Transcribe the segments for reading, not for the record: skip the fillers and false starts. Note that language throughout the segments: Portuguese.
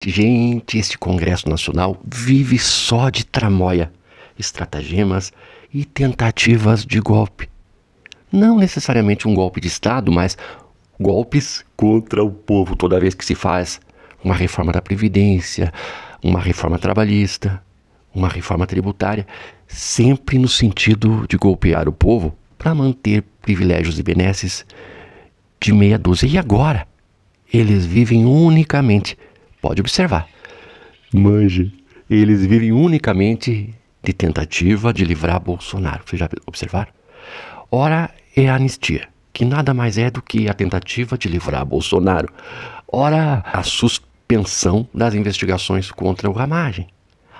Gente, este Congresso Nacional vive só de tramóia, estratagemas e tentativas de golpe. Não necessariamente um golpe de Estado, mas golpes contra o povo toda vez que se faz uma reforma da Previdência, uma reforma trabalhista, uma reforma tributária, sempre no sentido de golpear o povo para manter privilégios e benesses de meia dúzia. E agora, eles vivem unicamente, pode observar, manje, eles vivem unicamente de tentativa de livrar Bolsonaro. Vocês já observaram? Ora é a anistia, que nada mais é do que a tentativa de livrar Bolsonaro. Ora, a suspensão das investigações contra o Ramagem,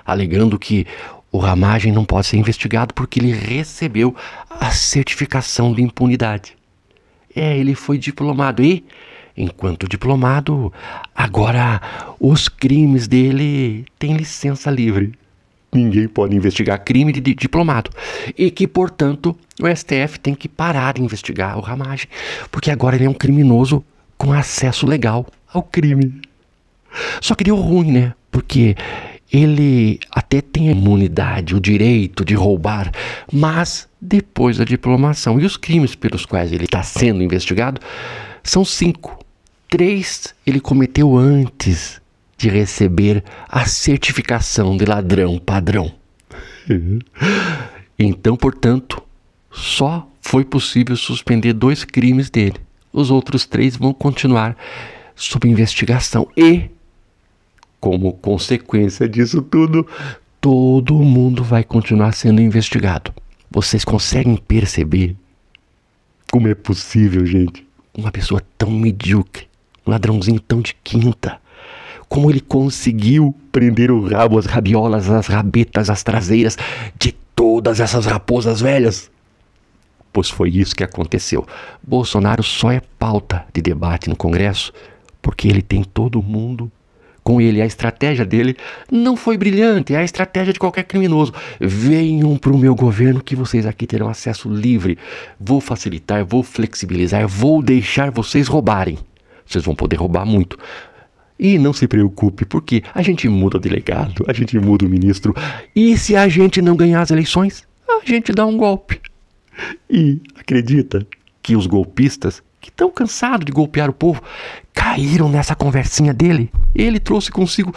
alegando que o Ramagem não pode ser investigado porque ele recebeu a certificação de impunidade. Ele foi diplomado e, enquanto diplomado, agora os crimes dele têm licença livre. Ninguém pode investigar crime de diplomado. E que, portanto, o STF tem que parar de investigar o Ramagem, porque agora ele é um criminoso com acesso legal ao crime. Só que deu ruim, né? Porque ele até tem a imunidade, o direito de roubar, mas depois da diplomação. E os crimes pelos quais ele está sendo investigado são 5. 3 ele cometeu antes de receber a certificação de ladrão padrão. Então, portanto, só foi possível suspender 2 crimes dele. Os outros 3 vão continuar sob investigação. E, como consequência disso tudo, todo mundo vai continuar sendo investigado. Vocês conseguem perceber como é possível, gente? Uma pessoa tão medíocre, um ladrãozinho tão de quinta, como ele conseguiu prender o rabo, as rabiolas, as rabetas, as traseiras de todas essas raposas velhas? Pois foi isso que aconteceu. Bolsonaro só é pauta de debate no Congresso porque ele tem todo mundo com ele. A estratégia dele não foi brilhante, é a estratégia de qualquer criminoso. Venham para o meu governo que vocês aqui terão acesso livre. Vou facilitar, vou flexibilizar, vou deixar vocês roubarem. Vocês vão poder roubar muito. E não se preocupe, porque a gente muda o delegado, a gente muda o ministro. E se a gente não ganhar as eleições, a gente dá um golpe. E acredita que os golpistas, que estão cansados de golpear o povo, caíram nessa conversinha dele? Ele trouxe consigo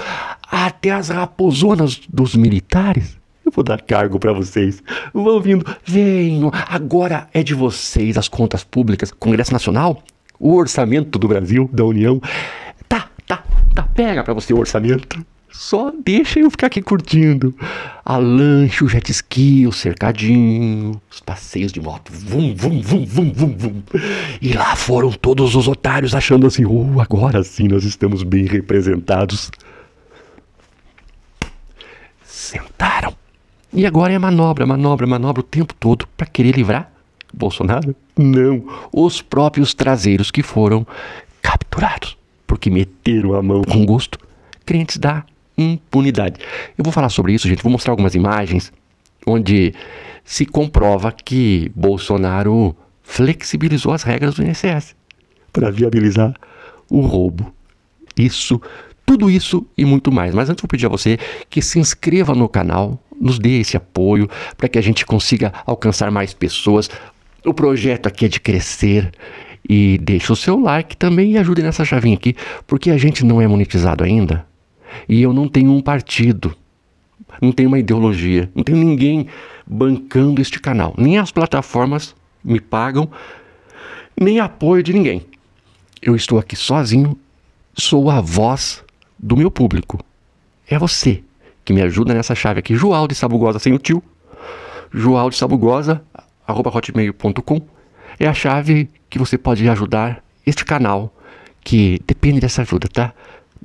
até as raposonas dos militares. Eu vou dar cargo para vocês. Vão vindo, venham. Agora é de vocês as contas públicas, Congresso Nacional, o orçamento do Brasil, da União. Tá, pega para você o orçamento. Só deixa eu ficar aqui curtindo a lancha, o jet ski, o cercadinho, os passeios de moto. Vum, vum, vum, vum, vum, vum. E lá foram todos os otários achando assim, agora sim nós estamos bem representados. Sentaram. E agora é manobra o tempo todo para querer livrar Bolsonaro? Não, os próprios traseiros que foram capturados, porque meteram a mão com gosto, crentes da impunidade. Eu vou falar sobre isso, gente. Vou mostrar algumas imagens onde se comprova que Bolsonaro flexibilizou as regras do INSS para viabilizar o roubo. Tudo isso e muito mais. Mas antes vou pedir a você que se inscreva no canal, nos dê esse apoio para que a gente consiga alcançar mais pessoas. O projeto aqui é de crescer. E deixe o seu like também e ajude nessa chavinha aqui, porque a gente não é monetizado ainda. E eu não tenho um partido, não tenho uma ideologia, não tenho ninguém bancando este canal. Nem as plataformas me pagam, nem apoio de ninguém. Eu estou aqui sozinho, sou a voz do meu público. É você que me ajuda nessa chave aqui, Joaldo Sabugosa sem o tio, joaldosabugosa@hotmail.com. É a chave que você pode ajudar este canal, que depende dessa ajuda, tá?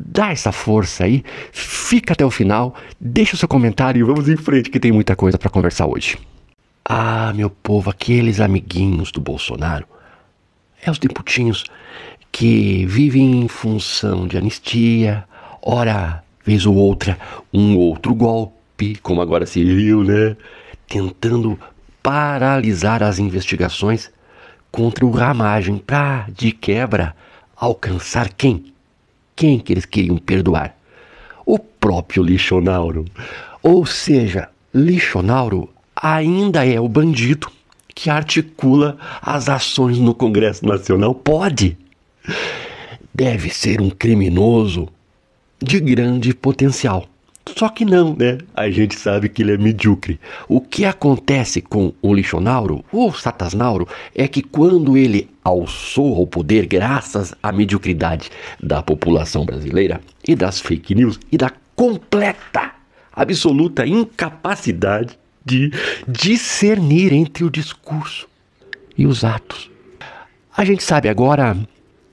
Dá essa força aí, fica até o final, deixa o seu comentário e vamos em frente que tem muita coisa para conversar hoje. Ah, meu povo, aqueles amiguinhos do Bolsonaro, os deputinhos que vivem em função de anistia, ora, vez ou outra, um outro golpe, como agora se viu, né? Tentando paralisar as investigações contra o Ramagem para, de quebra, alcançar quem? Quem que eles queriam perdoar? o próprio Lichonauro. Ou seja, Lichonauro ainda é o bandido que articula as ações no Congresso Nacional. Pode. Deve ser um criminoso de grande potencial. Só que não, né? A gente sabe que ele é medíocre. O que acontece com o Lichonauro, ou Satasnauro, é que quando ele alçou ao poder graças à mediocridade da população brasileira e das fake news e da completa, absoluta incapacidade de discernir entre o discurso e os atos. A gente sabe agora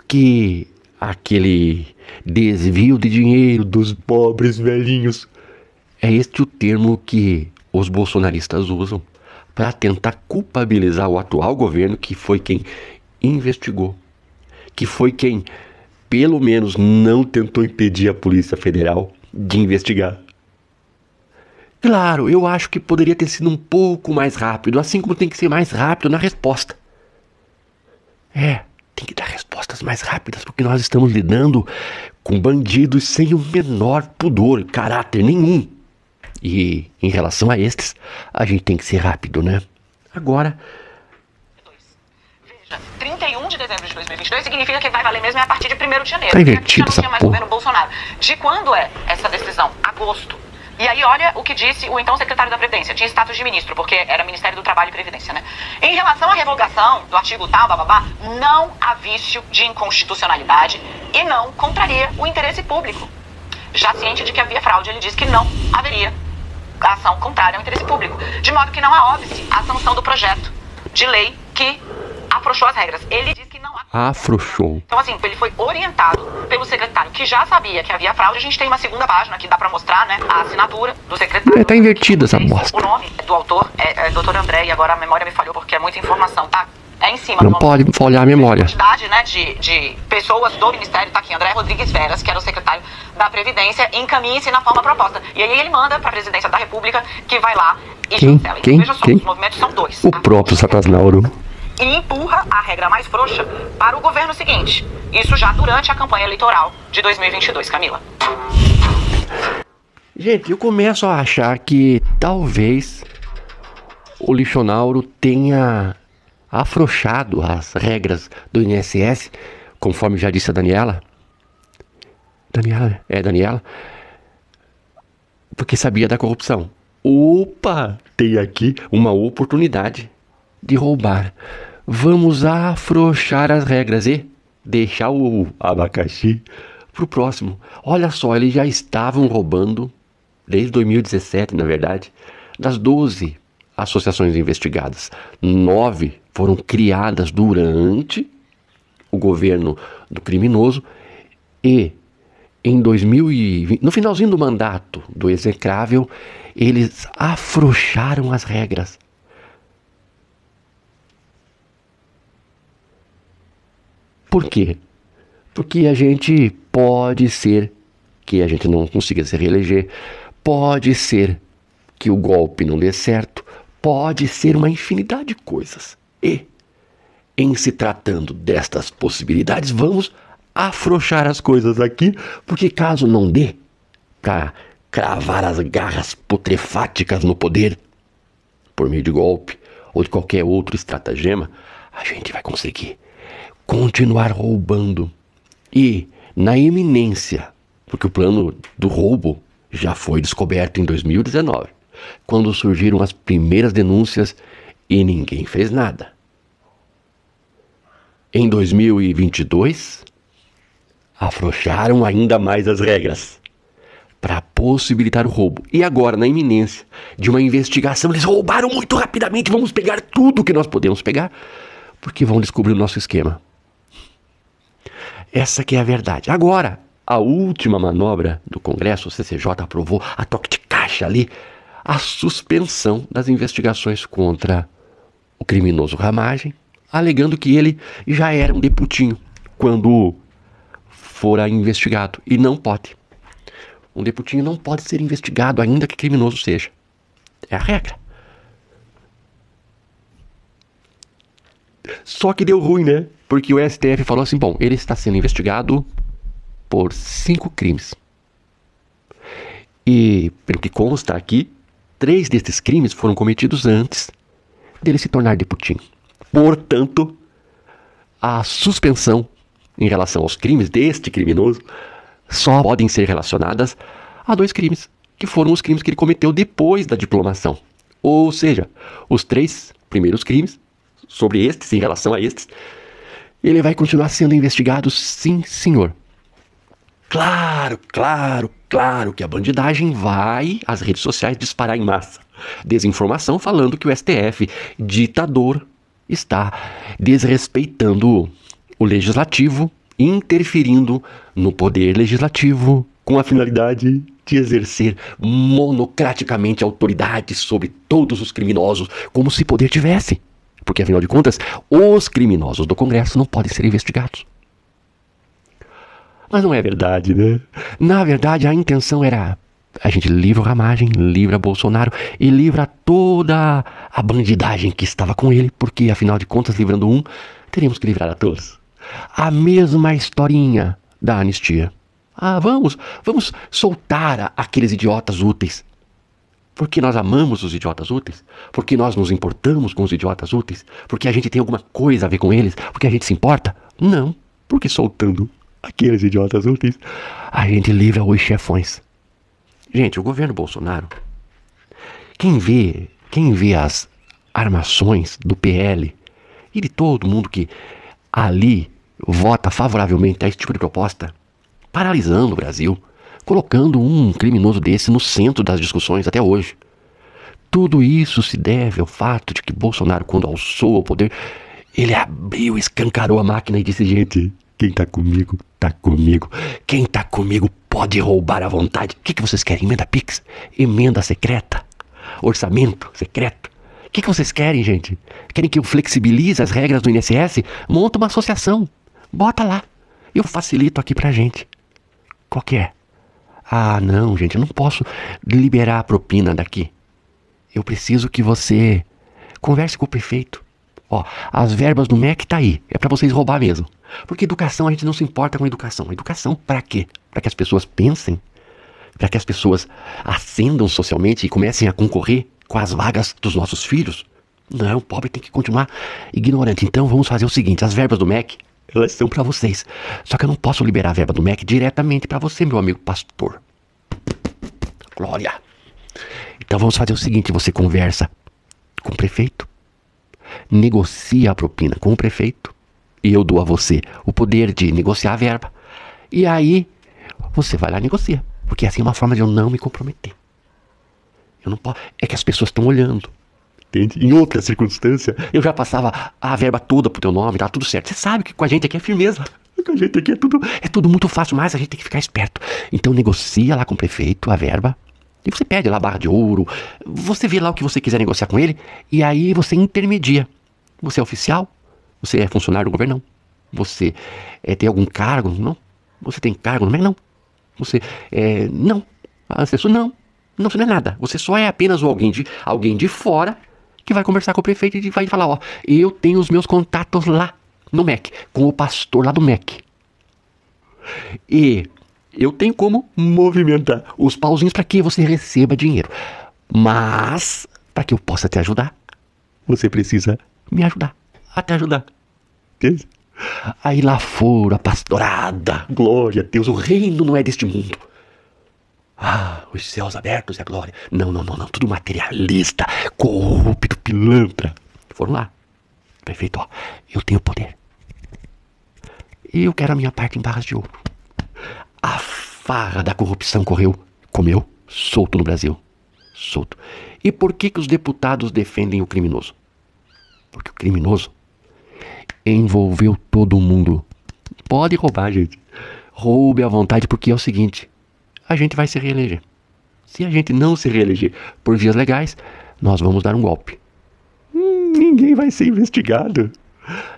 que aquele desvio de dinheiro dos pobres velhinhos é este o termo que os bolsonaristas usam para tentar culpabilizar o atual governo, que foi quem investigou, que foi quem, pelo menos, não tentou impedir a Polícia Federal de investigar. Claro, eu acho que poderia ter sido um pouco mais rápido, assim como tem que ser mais rápido na resposta. Tem que dar respostas mais rápidas, porque nós estamos lidando com bandidos sem o menor pudor, caráter nenhum. E em relação a estes, a gente tem que ser rápido, né? Agora... Veja, 31 de dezembro de 2022 significa que vai valer mesmo a partir de 1º de janeiro. Tá invertido essa já não tinha mais porra. governo Bolsonaro. De quando é essa decisão? Agosto. E aí olha o que disse o então secretário da Previdência. Tinha status de ministro, porque era Ministério do Trabalho e Previdência, né? Em relação à revogação do artigo tal, bababá, não há vício de inconstitucionalidade e não contraria o interesse público. Já ciente de que havia fraude, ele disse que não haveria ação contrária ao interesse público. De modo que não há óbice à sanção do projeto de lei que afrouxou as regras. Ele disse que não há... Afrouxou. Então, assim, ele foi orientado pelo secretário, que já sabia que havia fraude. A gente tem uma segunda página que dá pra mostrar, né? A assinatura do secretário. Tá invertida essa bosta. O nome do autor é Dr. André, e agora a memória me falhou porque é muita informação, tá? É em cima. Não pode folhar a memória. A quantidade, né, de pessoas do Ministério tá aqui. André Rodrigues Veras, que era o secretário da Previdência, encaminhe-se na forma proposta. E aí ele manda pra Presidência da República, que vai lá e chancela. Então, veja só, os movimentos são dois. O próprio Satasnauro. E empurra a regra mais frouxa para o governo seguinte. Isso já durante a campanha eleitoral de 2022, Camila. Gente, eu começo a achar que talvez o Lichonauro tenha afrouxado as regras do INSS, conforme já disse a Daniela. Daniela. Porque sabia da corrupção. Opa! Tem aqui uma oportunidade de roubar. Vamos afrouxar as regras e deixar o abacaxi pro próximo. Olha só, eles já estavam roubando, desde 2017, na verdade, das 12 associações investigadas. 9 foram criadas durante o governo do criminoso e em 2020, no finalzinho do mandato do execrável, eles afrouxaram as regras. Por quê? Porque a gente pode ser que a gente não consiga se reeleger, pode ser que o golpe não dê certo, pode ser uma infinidade de coisas. E, em se tratando destas possibilidades, vamos afrouxar as coisas aqui, porque caso não dê para cravar as garras putrefáticas no poder, por meio de golpe ou de qualquer outro estratagema, a gente vai conseguir continuar roubando. E na iminência, porque o plano do roubo já foi descoberto em 2019, quando surgiram as primeiras denúncias e ninguém fez nada. Em 2022, afrouxaram ainda mais as regras para possibilitar o roubo. E agora, na iminência de uma investigação, eles roubaram muito rapidamente. Vamos pegar tudo que nós podemos pegar, porque vão descobrir o nosso esquema. Essa que é a verdade. Agora, a última manobra do Congresso, o CCJ aprovou a toque de caixa ali, a suspensão das investigações contra o criminoso Ramagem, alegando que ele já era um deputinho quando fora investigado. E não pode. Um deputinho não pode ser investigado, ainda que criminoso seja. É a regra. Só que deu ruim, né? Porque o STF falou assim, bom, ele está sendo investigado por 5 crimes. E, pelo que consta aqui, 3 desses crimes foram cometidos antes dele se tornar deputim. Portanto, a suspensão em relação aos crimes deste criminoso só podem ser relacionadas a 2 crimes, que foram os crimes que ele cometeu depois da diplomação. Ou seja, os 3 primeiros crimes, sobre estes, em relação a estes, ele vai continuar sendo investigado, sim, senhor. Claro que a bandidagem vai às redes sociais disparar em massa desinformação falando que o STF, ditador, está desrespeitando o legislativo, interferindo no poder legislativo com a finalidade de exercer monocraticamente autoridade sobre todos os criminosos, como se poder tivesse. Porque, afinal de contas, os criminosos do Congresso não podem ser investigados. Mas não é verdade, né? Na verdade, a intenção era: a gente livra o Ramagem, livra Bolsonaro e livra toda a bandidagem que estava com ele, porque, afinal de contas, livrando um, teríamos que livrar a todos. A mesma historinha da anistia. Vamos soltar aqueles idiotas úteis. Porque nós amamos os idiotas úteis? Porque nós nos importamos com os idiotas úteis? Porque a gente tem alguma coisa a ver com eles? Porque a gente se importa? Não. Porque soltando aqueles idiotas úteis, a gente livra os chefões. Gente, o governo Bolsonaro, quem vê as armações do PL e de todo mundo que ali vota favoravelmente a esse tipo de proposta, paralisando o Brasil, colocando um criminoso desse no centro das discussões até hoje. Tudo isso se deve ao fato de que Bolsonaro, quando alçou ao poder, ele abriu, escancarou a máquina e disse: gente, quem tá comigo, tá comigo. Quem tá comigo pode roubar à vontade. O que vocês querem? Emenda Pix? Emenda secreta? Orçamento secreto? O que vocês querem, gente? Querem que eu flexibilize as regras do INSS? Monta uma associação. Bota lá. Eu facilito aqui pra gente. Qual que é? Não, gente, eu não posso liberar a propina daqui. Eu preciso que você converse com o prefeito. As verbas do MEC tá aí. É pra vocês roubar mesmo. Porque educação, a gente não se importa com educação. Educação pra quê? Pra que as pessoas pensem? Pra que as pessoas ascendam socialmente e comecem a concorrer com as vagas dos nossos filhos? Não, o pobre tem que continuar ignorante. Então vamos fazer o seguinte: as verbas do MEC, elas são pra vocês. Só que eu não posso liberar a verba do MEC diretamente pra você, meu amigo pastor. Glória. Então vamos fazer o seguinte: você conversa com o prefeito, negocia a propina com o prefeito, e eu dou a você o poder de negociar a verba. E aí você vai lá e negocia. Porque assim é uma forma de eu não me comprometer. Eu não posso. É que as pessoas estão olhando. Entende? Em outra circunstância, eu já passava a verba toda pro teu nome, tá tudo certo. Você sabe que com a gente aqui é firmeza. Com a gente aqui é tudo muito fácil, mas a gente tem que ficar esperto. Então negocia lá com o prefeito a verba. E você pede lá barra de ouro. Você vê lá o que você quiser negociar com ele. E aí você intermedia. Você é oficial? Você é funcionário do governo? Não. Você tem algum cargo? Não. Você tem cargo no MEC? Não. Você não. Assessor? Não. Não, você não é nada. Você só é apenas alguém de fora que vai conversar com o prefeito e vai falar: eu tenho os meus contatos lá no MEC, com o pastor lá do MEC. E eu tenho como movimentar os pauzinhos para que você receba dinheiro. Mas, para que eu possa te ajudar, você precisa me ajudar. A te ajudar. Entende? Aí lá fora, a pastorada, glória a Deus, o reino não é deste mundo. Os céus abertos e a glória. Não, tudo materialista, corrupto, pilantra. Foram lá. Prefeito, eu tenho poder. E eu quero a minha parte em barras de ouro. A farra da corrupção comeu solto no Brasil. Solto. E por que os deputados defendem o criminoso? Porque o criminoso envolveu todo mundo. Pode roubar, gente. Roube à vontade, porque é o seguinte: a gente vai se reeleger. Se a gente não se reeleger por vias legais, nós vamos dar um golpe. Ninguém vai ser investigado.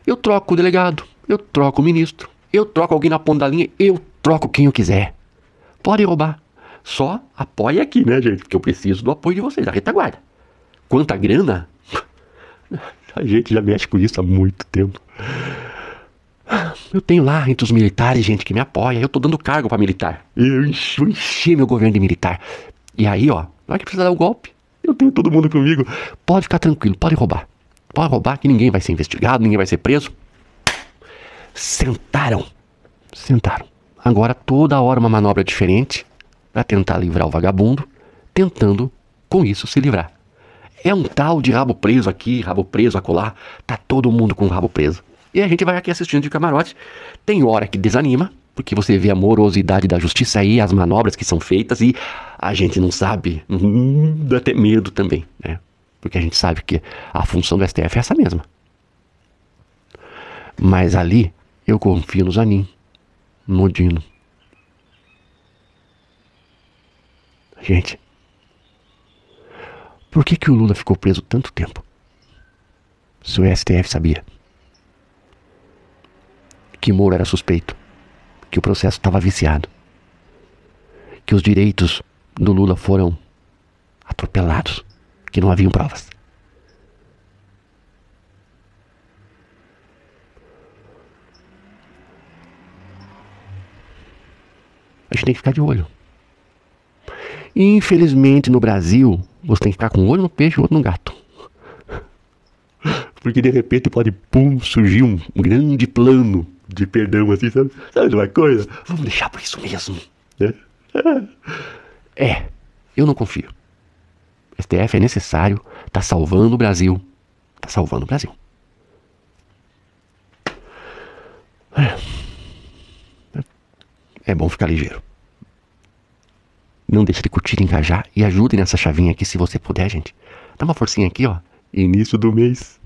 Eu troco o delegado, eu troco o ministro, eu troco alguém na ponta da linha, eu troco quem eu quiser. Pode roubar. Só apoie aqui, né, gente? Porque eu preciso do apoio de vocês, da retaguarda. Quanta grana? A gente já mexe com isso há muito tempo. Eu tenho lá entre os militares gente que me apoia. Eu tô dando cargo pra militar. Eu enchi meu governo de militar. E aí, ó, na hora que precisar dar o golpe, eu tenho todo mundo comigo. Pode ficar tranquilo, pode roubar. Pode roubar que ninguém vai ser investigado, ninguém vai ser preso. Sentaram. Agora toda hora uma manobra diferente para tentar livrar o vagabundo, tentando com isso se livrar. É um tal de rabo preso aqui, rabo preso acolá. Tá todo mundo com o rabo preso. E a gente vai aqui assistindo de camarote. Tem hora que desanima, porque você vê a morosidade da justiça aí, as manobras que são feitas e a gente não sabe, dá até medo também, né? Porque a gente sabe que a função do STF é essa mesma. Mas ali eu confio no Zanin, no Dino. Gente, por que o Lula ficou preso tanto tempo? Se o STF sabia que Moro era suspeito, que o processo estava viciado, que os direitos do Lula foram atropelados, que não haviam provas. A gente tem que ficar de olho. Infelizmente no Brasil, você tem que ficar com um olho no peixe e outro no gato. Porque de repente pode, surgir um grande plano de perdão, assim, sabe? Sabe de uma coisa? Vamos deixar por isso mesmo, né? Eu não confio. O STF é necessário, tá salvando o Brasil. Tá salvando o Brasil. É bom ficar ligeiro. Não deixe de curtir, engajar e ajude nessa chavinha aqui se você puder, gente. Dá uma forcinha aqui, ó. Início do mês.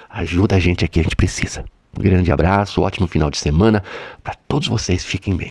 Ajuda a gente aqui, a gente precisa. Um grande abraço, ótimo final de semana para todos vocês. Fiquem bem.